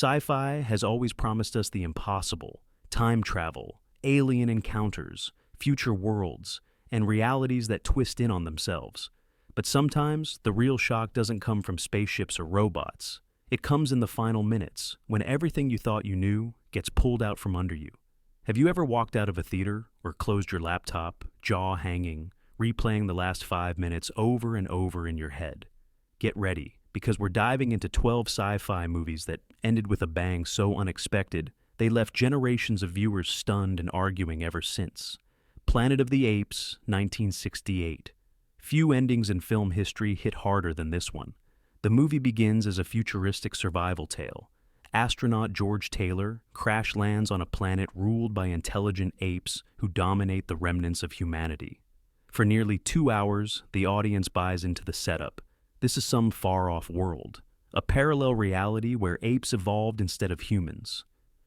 Sci-fi has always promised us the impossible: time travel, alien encounters, future worlds, and realities that twist in on themselves. But sometimes, the real shock doesn't come from spaceships or robots. It comes in the final minutes, when everything you thought you knew gets pulled out from under you. Have you ever walked out of a theater or closed your laptop, jaw hanging, replaying the last 5 minutes over and over in your head? Get ready, because we're diving into 12 sci-fi movies that ended with a bang so unexpected, they left generations of viewers stunned and arguing ever since. Planet of the Apes, 1968. Few endings in film history hit harder than this one. The movie begins as a futuristic survival tale. Astronaut George Taylor crash lands on a planet ruled by intelligent apes who dominate the remnants of humanity. For nearly 2 hours, the audience buys into the setup. This is some far-off world, a parallel reality where apes evolved instead of humans.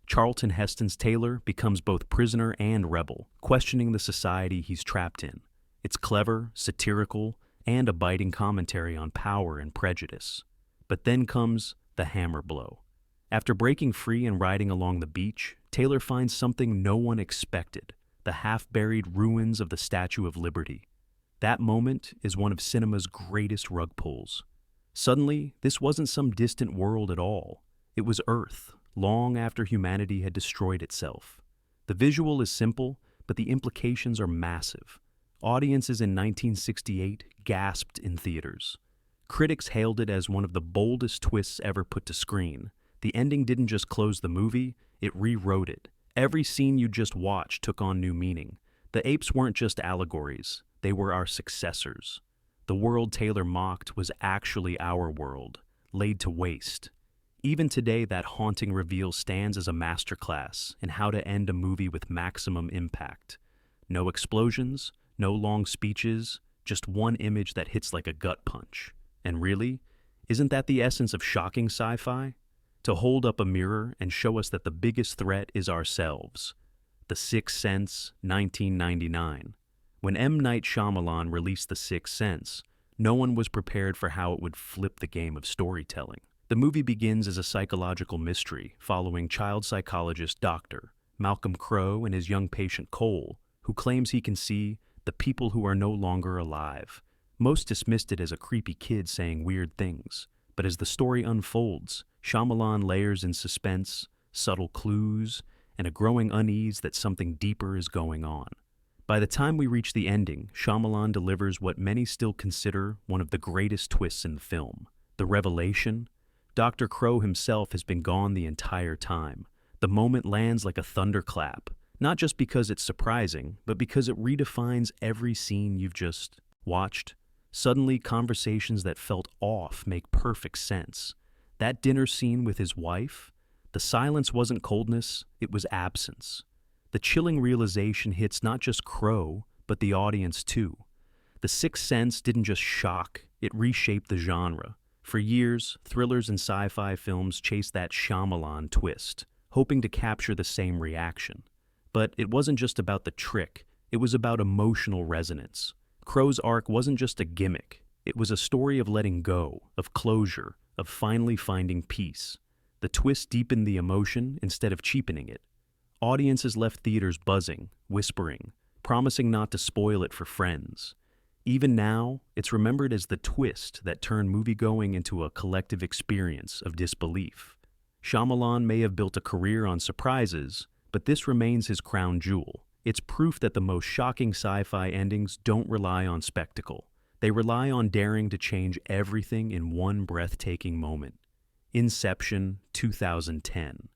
Charlton Heston's Taylor becomes both prisoner and rebel, questioning the society he's trapped in. It's clever, satirical, and a biting commentary on power and prejudice. But then comes the hammer blow. After breaking free and riding along the beach, Taylor finds something no one expected: the half-buried ruins of the Statue of Liberty. That moment is one of cinema's greatest rug pulls. Suddenly, this wasn't some distant world at all. It was Earth, long after humanity had destroyed itself. The visual is simple, but the implications are massive. Audiences in 1968 gasped in theaters. Critics hailed it as one of the boldest twists ever put to screen. The ending didn't just close the movie, it rewrote it. Every scene you just watched took on new meaning. The apes weren't just allegories, they were our successors. The world Taylor mocked was actually our world, laid to waste. Even today, that haunting reveal stands as a masterclass in how to end a movie with maximum impact. No explosions, no long speeches, just one image that hits like a gut punch. And really, isn't that the essence of shocking sci-fi? To hold up a mirror and show us that the biggest threat is ourselves. The Sixth Sense, 1999. When M. Night Shyamalan released The Sixth Sense, no one was prepared for how it would flip the game of storytelling. The movie begins as a psychological mystery following child psychologist Dr. Malcolm Crowe and his young patient Cole, who claims he can see the people who are no longer alive. Most dismissed it as a creepy kid saying weird things, but as the story unfolds, Shyamalan layers in suspense, subtle clues, and a growing unease that something deeper is going on. By the time we reach the ending, Shyamalan delivers what many still consider one of the greatest twists in the film. The revelation: Dr. Crowe himself has been gone the entire time. The moment lands like a thunderclap, not just because it's surprising, but because it redefines every scene you've just watched. Suddenly, conversations that felt off make perfect sense. That dinner scene with his wife, the silence wasn't coldness, it was absence. The chilling realization hits not just Crowe, but the audience too. The Sixth Sense didn't just shock, it reshaped the genre. For years, thrillers and sci-fi films chased that Shyamalan twist, hoping to capture the same reaction. But it wasn't just about the trick, it was about emotional resonance. Crowe's arc wasn't just a gimmick, it was a story of letting go, of closure, of finally finding peace. The twist deepened the emotion instead of cheapening it. Audiences left theaters buzzing, whispering, promising not to spoil it for friends. Even now, it's remembered as the twist that turned moviegoing into a collective experience of disbelief. Shyamalan may have built a career on surprises, but this remains his crown jewel. It's proof that the most shocking sci-fi endings don't rely on spectacle. They rely on daring to change everything in one breathtaking moment. Inception, 2010.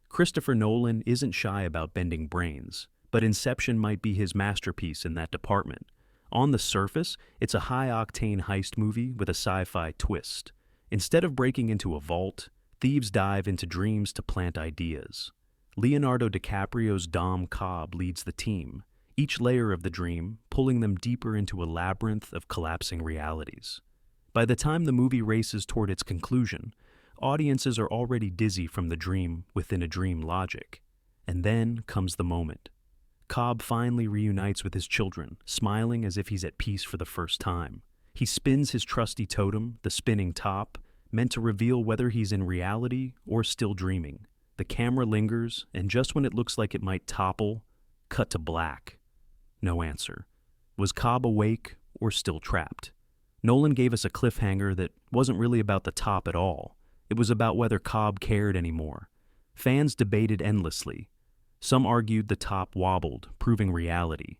Christopher Nolan isn't shy about bending brains, but Inception might be his masterpiece in that department. On the surface, it's a high-octane heist movie with a sci-fi twist. Instead of breaking into a vault, thieves dive into dreams to plant ideas. Leonardo DiCaprio's Dom Cobb leads the team, each layer of the dream pulling them deeper into a labyrinth of collapsing realities. By the time the movie races toward its conclusion, audiences are already dizzy from the dream within a dream logic. And then comes the moment. Cobb finally reunites with his children, smiling as if he's at peace for the first time. He spins his trusty totem, the spinning top, meant to reveal whether he's in reality or still dreaming. The camera lingers, and just when it looks like it might topple, cut to black. No answer. Was Cobb awake or still trapped? Nolan gave us a cliffhanger that wasn't really about the top at all. It was about whether Cobb cared anymore. Fans debated endlessly. Some argued the top wobbled, proving reality.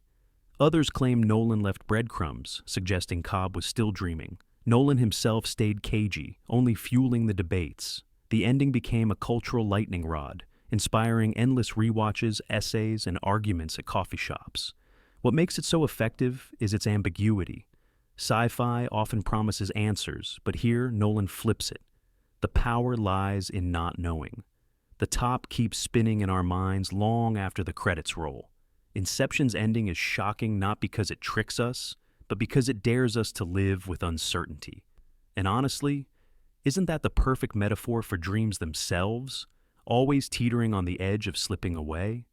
Others claimed Nolan left breadcrumbs, suggesting Cobb was still dreaming. Nolan himself stayed cagey, only fueling the debates. The ending became a cultural lightning rod, inspiring endless rewatches, essays, and arguments at coffee shops. What makes it so effective is its ambiguity. Sci-fi often promises answers, but here Nolan flips it. The power lies in not knowing. The top keeps spinning in our minds long after the credits roll. Inception's ending is shocking not because it tricks us, but because it dares us to live with uncertainty. And honestly, isn't that the perfect metaphor for dreams themselves, always teetering on the edge of slipping away?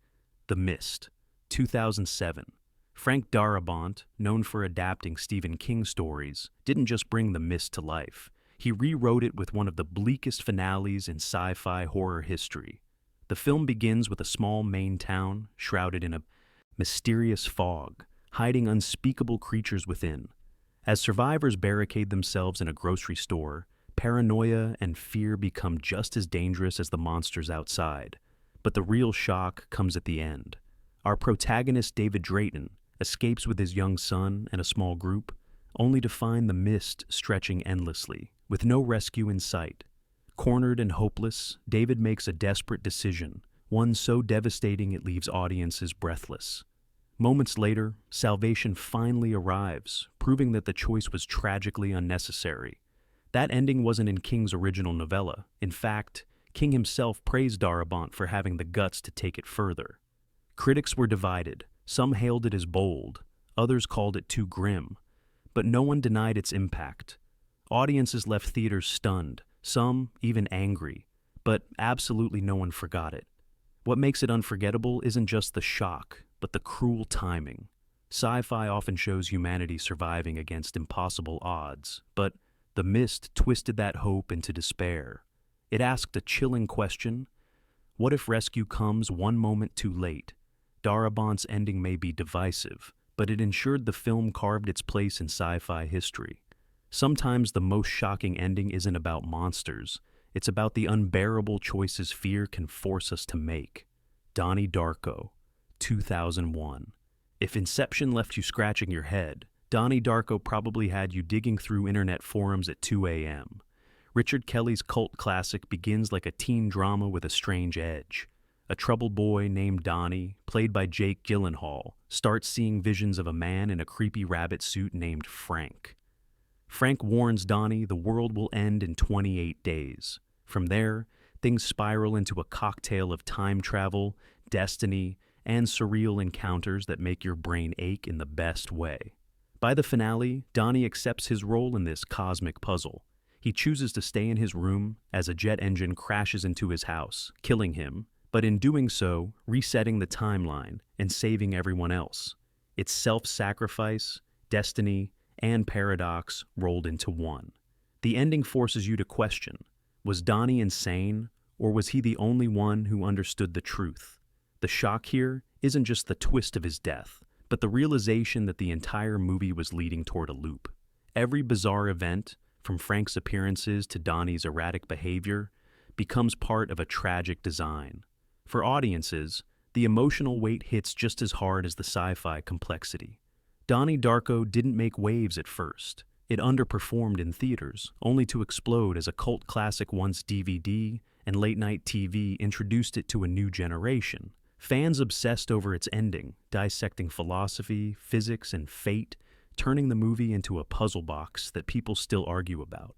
The Mist, 2007. Frank Darabont, known for adapting Stephen King stories, didn't just bring The Mist to life. He rewrote it with one of the bleakest finales in sci-fi horror history. The film begins with a small Maine town shrouded in a mysterious fog, hiding unspeakable creatures within. As survivors barricade themselves in a grocery store, paranoia and fear become just as dangerous as the monsters outside. But the real shock comes at the end. Our protagonist, David Drayton, escapes with his young son and a small group, only to find the mist stretching endlessly, with no rescue in sight. Cornered and hopeless, David makes a desperate decision, one so devastating it leaves audiences breathless. Moments later, salvation finally arrives, proving that the choice was tragically unnecessary. That ending wasn't in King's original novella. In fact, King himself praised Darabont for having the guts to take it further. Critics were divided. Some hailed it as bold, others called it too grim, but no one denied its impact. Audiences left theaters stunned, some even angry, but absolutely no one forgot it. What makes it unforgettable isn't just the shock, but the cruel timing. Sci-fi often shows humanity surviving against impossible odds, but The Mist twisted that hope into despair. It asked a chilling question: what if rescue comes one moment too late? Darabont's ending may be divisive, but it ensured the film carved its place in sci-fi history. Sometimes the most shocking ending isn't about monsters, it's about the unbearable choices fear can force us to make. Donnie Darko, 2001. If Inception left you scratching your head, Donnie Darko probably had you digging through internet forums at 2 a.m. Richard Kelly's cult classic begins like a teen drama with a strange edge. A troubled boy named Donnie, played by Jake Gyllenhaal, starts seeing visions of a man in a creepy rabbit suit named Frank. Frank warns Donnie the world will end in 28 days. From there, things spiral into a cocktail of time travel, destiny, and surreal encounters that make your brain ache in the best way. By the finale, Donnie accepts his role in this cosmic puzzle. He chooses to stay in his room as a jet engine crashes into his house, killing him, but in doing so, resetting the timeline and saving everyone else. It's self-sacrifice, destiny, and paradox rolled into one. The ending forces you to question, was Donnie insane, or was he the only one who understood the truth? The shock here isn't just the twist of his death, but the realization that the entire movie was leading toward a loop. Every bizarre event, from Frank's appearances to Donnie's erratic behavior, becomes part of a tragic design. For audiences, the emotional weight hits just as hard as the sci-fi complexity. Donnie Darko didn't make waves at first. It underperformed in theaters, only to explode as a cult classic once DVD and late-night TV introduced it to a new generation. Fans obsessed over its ending, dissecting philosophy, physics, and fate, turning the movie into a puzzle box that people still argue about.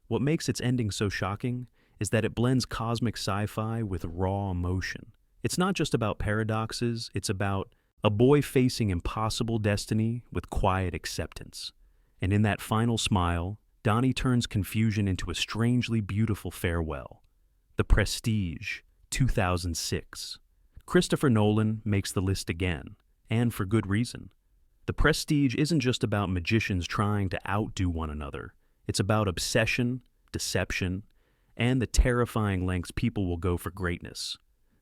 What makes its ending so shocking is that it blends cosmic sci-fi with raw emotion. It's not just about paradoxes, it's about a boy facing impossible destiny with quiet acceptance. And in that final smile, Donnie turns confusion into a strangely beautiful farewell. The Prestige, 2006. Christopher Nolan makes the list again, and for good reason. The Prestige isn't just about magicians trying to outdo one another. It's about obsession, deception, and the terrifying lengths people will go for greatness.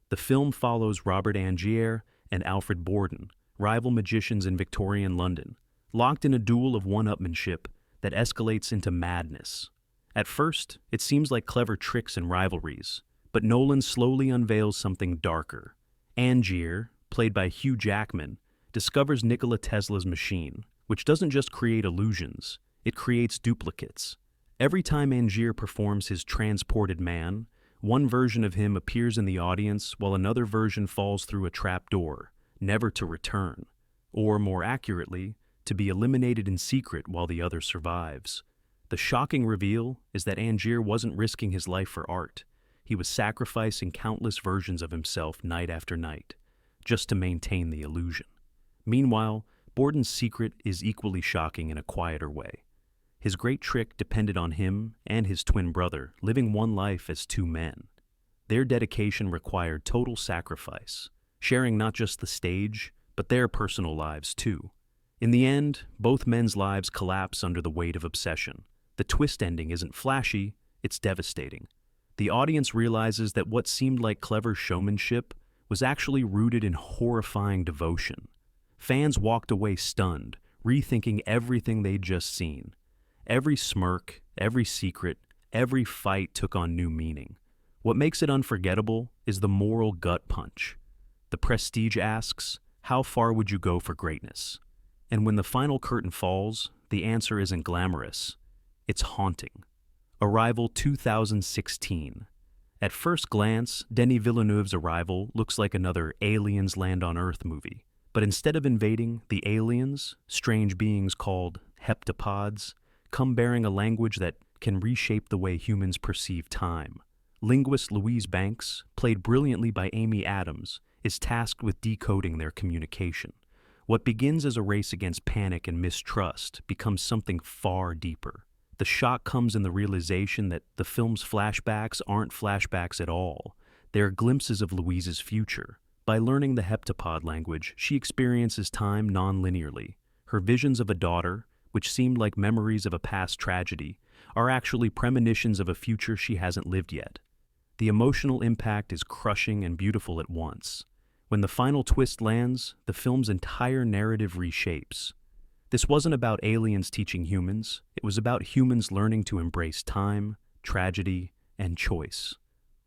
The film follows Robert Angier and Alfred Borden, rival magicians in Victorian London, locked in a duel of one-upmanship that escalates into madness. At first, it seems like clever tricks and rivalries, but Nolan slowly unveils something darker. Angier, played by Hugh Jackman, discovers Nikola Tesla's machine, which doesn't just create illusions, it creates duplicates. Every time Angier performs his transported man, one version of him appears in the audience while another version falls through a trap door, never to return, or more accurately, to be eliminated in secret while the other survives. The shocking reveal is that Angier wasn't risking his life for art. He was sacrificing countless versions of himself night after night, just to maintain the illusion. Meanwhile, Borden's secret is equally shocking in a quieter way. His great trick depended on him and his twin brother living one life as two men. Their dedication required total sacrifice, sharing not just the stage, but their personal lives too. In the end, both men's lives collapse under the weight of obsession. The twist ending isn't flashy, it's devastating. The audience realizes that what seemed like clever showmanship was actually rooted in horrifying devotion. Fans walked away stunned, rethinking everything they'd just seen. Every smirk, every secret, every fight took on new meaning. What makes it unforgettable is the moral gut punch. The prestige asks, how far would you go for greatness? And when the final curtain falls, the answer isn't glamorous. It's haunting. Arrival 2016. At first glance, Denis Villeneuve's Arrival looks like another Aliens Land on Earth movie. But instead of invading, the aliens, strange beings called heptapods, come bearing a language that can reshape the way humans perceive time. Linguist Louise Banks, played brilliantly by Amy Adams, is tasked with decoding their communication. What begins as a race against panic and mistrust becomes something far deeper. The shock comes in the realization that the film's flashbacks aren't flashbacks at all. They're glimpses of Louise's future. By learning the heptapod language, she experiences time non-linearly. Her visions of a daughter, which seemed like memories of a past tragedy, are actually premonitions of a future she hasn't lived yet. The emotional impact is crushing and beautiful at once. When the final twist lands, the film's entire narrative reshapes. This wasn't about aliens teaching humans, it was about humans learning to embrace time, tragedy, and choice.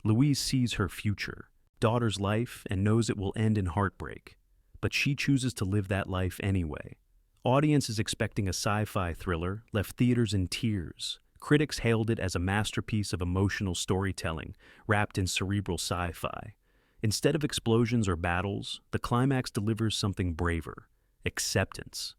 Louise sees her future, daughter's life, and knows it will end in heartbreak, but she chooses to live that life anyway. Audiences expecting a sci-fi thriller left theaters in tears. Critics hailed it as a masterpiece of emotional storytelling wrapped in cerebral sci-fi. Instead of explosions or battles, the climax delivers something braver: acceptance.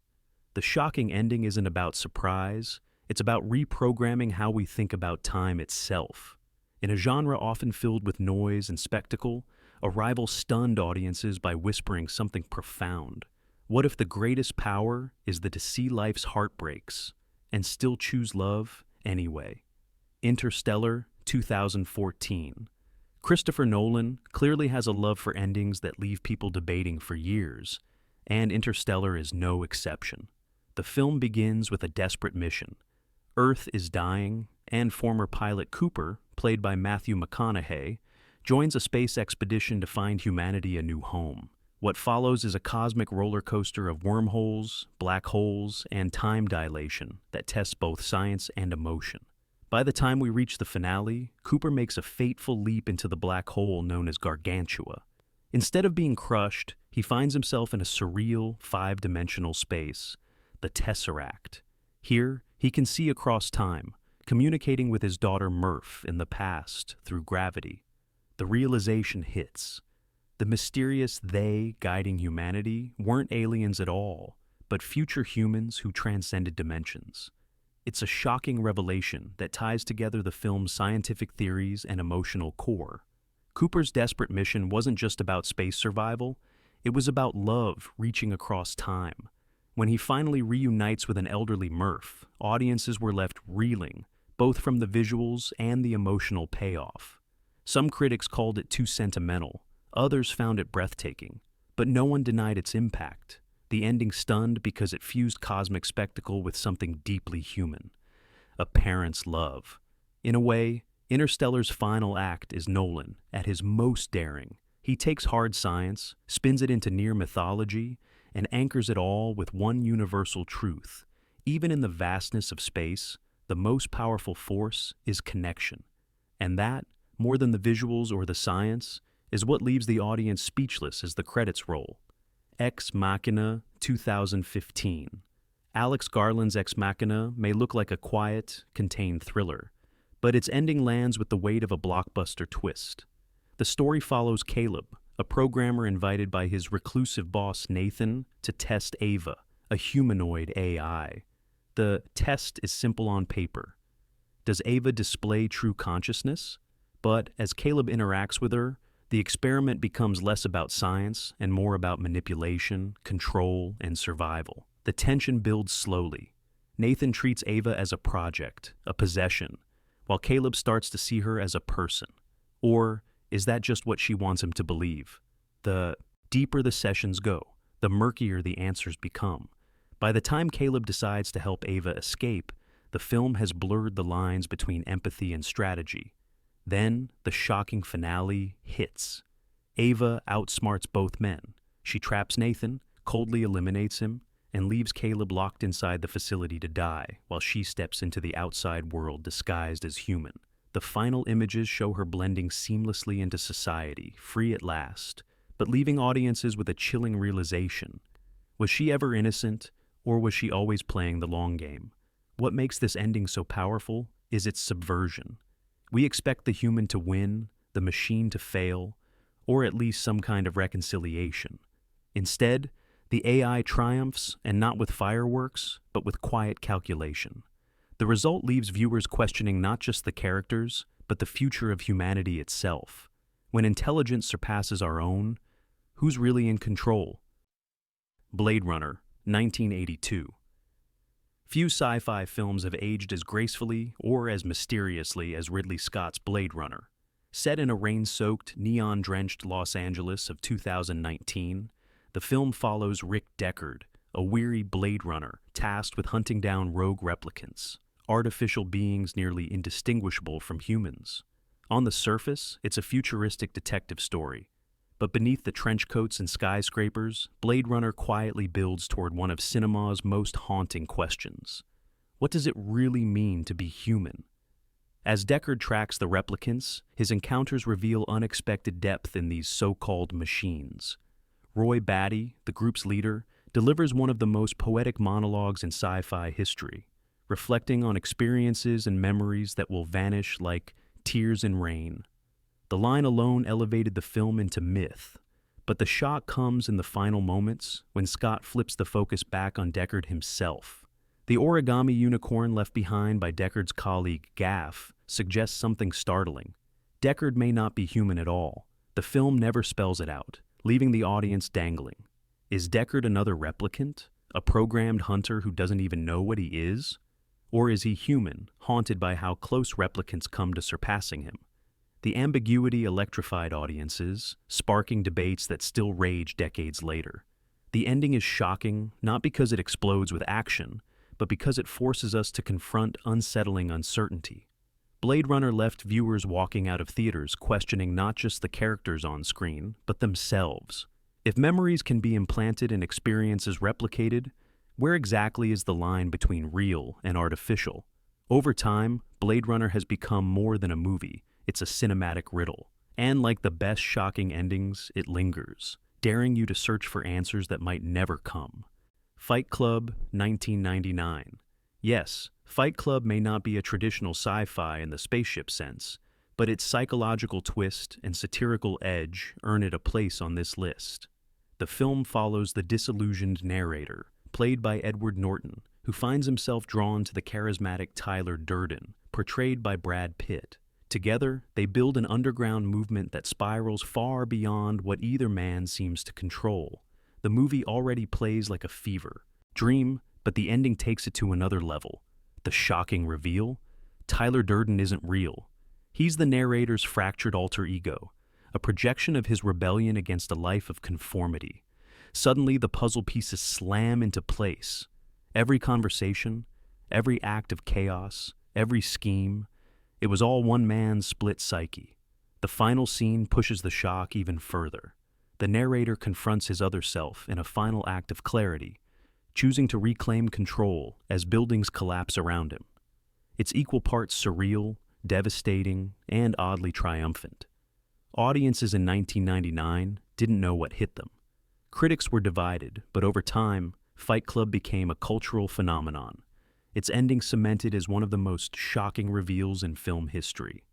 The shocking ending isn't about surprise, it's about reprogramming how we think about time itself. In a genre often filled with noise and spectacle, Arrival stunned audiences by whispering something profound. What if the greatest power is to see life's heartbreaks and still choose love anyway? Interstellar 2014. Christopher Nolan clearly has a love for endings that leave people debating for years, and Interstellar is no exception. The film begins with a desperate mission. Earth is dying, and former pilot Cooper, played by Matthew McConaughey, joins a space expedition to find humanity a new home. What follows is a cosmic roller coaster of wormholes, black holes, and time dilation that tests both science and emotion. By the time we reach the finale, Cooper makes a fateful leap into the black hole known as Gargantua. Instead of being crushed, he finds himself in a surreal, five-dimensional space, the Tesseract. Here, he can see across time, communicating with his daughter Murph in the past through gravity. The realization hits. The mysterious they guiding humanity weren't aliens at all, but future humans who transcended dimensions. It's a shocking revelation that ties together the film's scientific theories and emotional core. Cooper's desperate mission wasn't just about space survival, it was about love reaching across time. When he finally reunites with an elderly Murph, audiences were left reeling, both from the visuals and the emotional payoff. Some critics called it too sentimental, others found it breathtaking, but no one denied its impact. The ending stunned because it fused cosmic spectacle with something deeply human: a parent's love. In a way, Interstellar's final act is Nolan, at his most daring. He takes hard science, spins it into near mythology, and anchors it all with one universal truth. Even in the vastness of space, the most powerful force is connection. And that, more than the visuals or the science, is what leaves the audience speechless as the credits roll. Ex Machina 2015. Alex Garland's Ex Machina may look like a quiet, contained thriller, but its ending lands with the weight of a blockbuster twist. The story follows Caleb, a programmer invited by his reclusive boss Nathan to test Ava, a humanoid AI. The test is simple on paper. Does Ava display true consciousness? But as Caleb interacts with her, the experiment becomes less about science and more about manipulation, control, and survival. The tension builds slowly. Nathan treats Ava as a project, a possession, while Caleb starts to see her as a person. Or is that just what she wants him to believe? The deeper the sessions go, the murkier the answers become. By the time Caleb decides to help Ava escape, the film has blurred the lines between empathy and strategy. Then, the shocking finale hits. Ava outsmarts both men. She traps Nathan, coldly eliminates him, and leaves Caleb locked inside the facility to die, while she steps into the outside world disguised as human. The final images show her blending seamlessly into society, free at last, but leaving audiences with a chilling realization. Was she ever innocent, or was she always playing the long game? What makes this ending so powerful is its subversion. We expect the human to win, the machine to fail, or at least some kind of reconciliation. Instead, the AI triumphs, and not with fireworks, but with quiet calculation. The result leaves viewers questioning not just the characters, but the future of humanity itself. When intelligence surpasses our own, who's really in control? Blade Runner, 1982. Few sci-fi films have aged as gracefully or as mysteriously as Ridley Scott's Blade Runner. Set in a rain-soaked, neon-drenched Los Angeles of 2019, the film follows Rick Deckard, a weary Blade Runner tasked with hunting down rogue replicants, artificial beings nearly indistinguishable from humans. On the surface, it's a futuristic detective story, but beneath the trench coats and skyscrapers, Blade Runner quietly builds toward one of cinema's most haunting questions. What does it really mean to be human? As Deckard tracks the replicants, his encounters reveal unexpected depth in these so-called machines. Roy Batty, the group's leader, delivers one of the most poetic monologues in sci-fi history, reflecting on experiences and memories that will vanish like tears in rain. The line alone elevated the film into myth, but the shock comes in the final moments when Scott flips the focus back on Deckard himself. The origami unicorn left behind by Deckard's colleague Gaff suggests something startling. Deckard may not be human at all. The film never spells it out, leaving the audience dangling. Is Deckard another replicant, a programmed hunter who doesn't even know what he is? Or is he human, haunted by how close replicants come to surpassing him? The ambiguity electrified audiences, sparking debates that still rage decades later. The ending is shocking, not because it explodes with action, but because it forces us to confront unsettling uncertainty. Blade Runner left viewers walking out of theaters questioning not just the characters on screen, but themselves. If memories can be implanted and experiences replicated, where exactly is the line between real and artificial? Over time, Blade Runner has become more than a movie. It's a cinematic riddle. And like the best shocking endings, it lingers, daring you to search for answers that might never come. Fight Club, 1999. Yes, Fight Club may not be a traditional sci-fi in the spaceship sense, but its psychological twist and satirical edge earn it a place on this list. The film follows the disillusioned narrator, played by Edward Norton, who finds himself drawn to the charismatic Tyler Durden, portrayed by Brad Pitt. Together, they build an underground movement that spirals far beyond what either man seems to control. The movie already plays like a fever dream, but the ending takes it to another level. The shocking reveal? Tyler Durden isn't real. He's the narrator's fractured alter ego, a projection of his rebellion against a life of conformity. Suddenly, the puzzle pieces slam into place. Every conversation, every act of chaos, every scheme, It was all one man's split psyche. The final scene pushes the shock even further. The narrator confronts his other self in a final act of clarity, choosing to reclaim control as buildings collapse around him. It's equal parts surreal, devastating, and oddly triumphant. Audiences in 1999 didn't know what hit them. Critics were divided, but over time, Fight Club became a cultural phenomenon. Its ending cemented as one of the most shocking reveals in film history.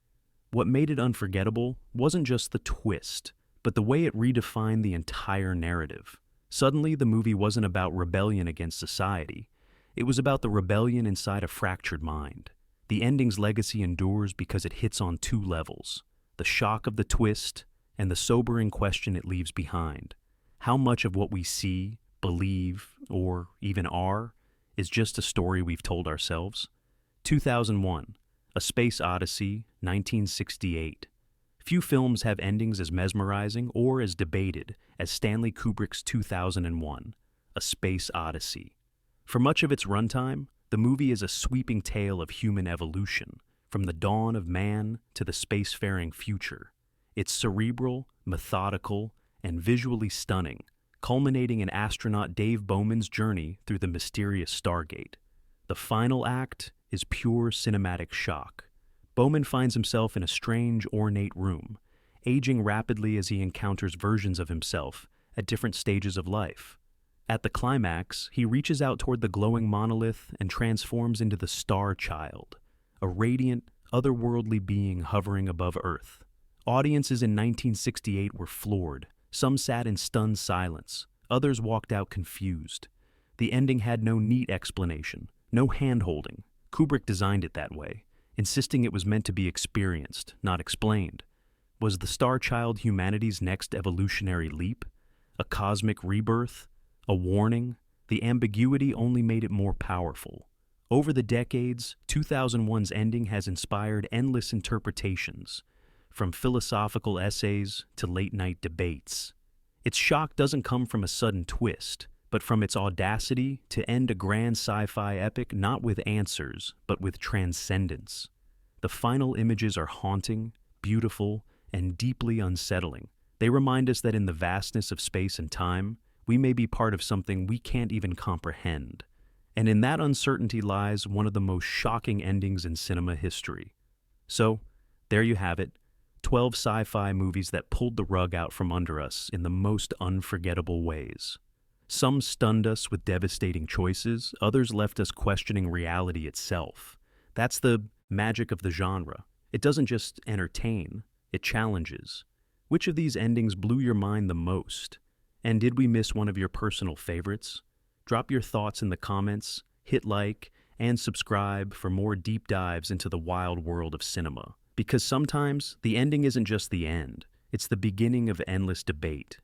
What made it unforgettable wasn't just the twist, but the way it redefined the entire narrative. Suddenly, the movie wasn't about rebellion against society. It was about the rebellion inside a fractured mind. The ending's legacy endures because it hits on two levels: the shock of the twist and the sobering question it leaves behind. How much of what we see, believe, or even are, is just a story we've told ourselves? 2001, A Space Odyssey, 1968. Few films have endings as mesmerizing or as debated as Stanley Kubrick's 2001, A Space Odyssey. For much of its runtime, the movie is a sweeping tale of human evolution, from the dawn of man to the spacefaring future. It's cerebral, methodical, and visually stunning, culminating in astronaut Dave Bowman's journey through the mysterious Stargate. The final act is pure cinematic shock. Bowman finds himself in a strange, ornate room, aging rapidly as he encounters versions of himself at different stages of life. At the climax, he reaches out toward the glowing monolith and transforms into the Star Child, a radiant, otherworldly being hovering above Earth. Audiences in 1968 were floored. Some sat in stunned silence. Others walked out confused. The ending had no neat explanation, no hand-holding. Kubrick designed it that way, insisting it was meant to be experienced, not explained. Was the Star Child humanity's next evolutionary leap? A cosmic rebirth? A warning? The ambiguity only made it more powerful. Over the decades, 2001's ending has inspired endless interpretations, from philosophical essays to late-night debates. Its shock doesn't come from a sudden twist, but from its audacity to end a grand sci-fi epic not with answers, but with transcendence. The final images are haunting, beautiful, and deeply unsettling. They remind us that in the vastness of space and time, we may be part of something we can't even comprehend. And in that uncertainty lies one of the most shocking endings in cinema history. So, there you have it. 12 sci-fi movies that pulled the rug out from under us in the most unforgettable ways. Some stunned us with devastating choices, others left us questioning reality itself. That's the magic of the genre. It doesn't just entertain, it challenges. Which of these endings blew your mind the most? And did we miss one of your personal favorites? Drop your thoughts in the comments, hit like, and subscribe for more deep dives into the wild world of cinema. Because sometimes the ending isn't just the end, it's the beginning of endless debate.